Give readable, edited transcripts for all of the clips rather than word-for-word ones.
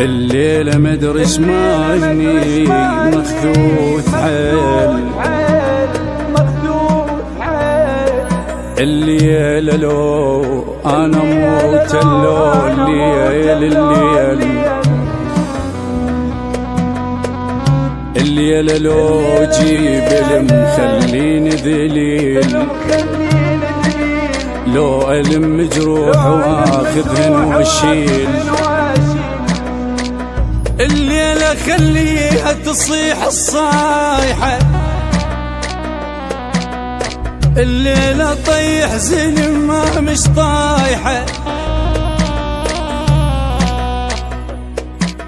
الليلة مدري شمالني مخذوث حيل، الليلة لو أنا موت الليل الليلة لو جيب المخليني ذليل، لو ألم جروح واخذهن واشيل، الليلة خليها تصيح الصايحة، الليلة طيح زين ما مش طايحة،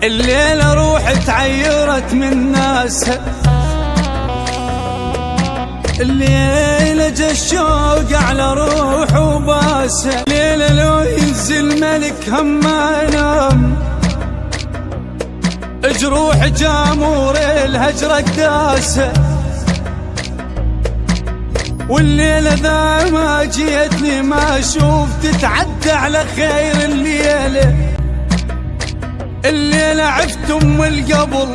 الليلة روح تعيرت من ناسها، الليلة جا الشوق على روح وباسها، الليلة لو ينزل ملك هم ما ينام، جروح جامور الهجرة قداسها، والليلة ذا ما جيتني ما اشوف تتعدى على خير الليلة، الليلة عفت ام القبل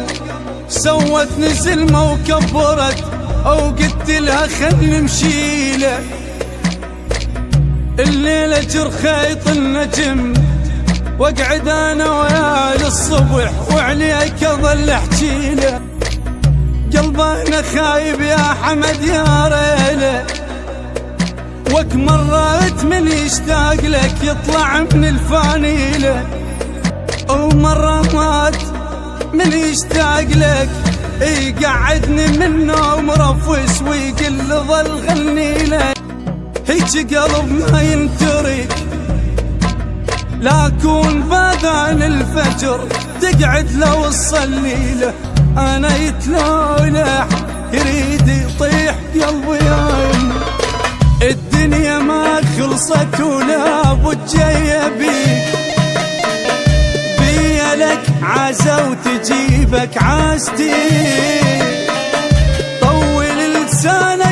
سوت نزلمة وكبرت او قلت لها خل نمشيله، الليلة جر خيط النجم واقعد انا وياه للصبح وعليك اظل احجيله، قلبنا خايب يا حمد يا ريله، وك مرات من يشتاق لك يطلع من الفانيله، ومرات من يشتاق لك يقعدني من نوم رفس ويقل ظل غنيله، هيك قلب ما ينترك لاكون باذان الفجر تقعد لو تصليله، انا يتلولح يريد يطيح قلبي عين، الدنيا ما خلصت ولا بد جايه بيك، بيلك عازة وتجيبك عازتي، طول لسانك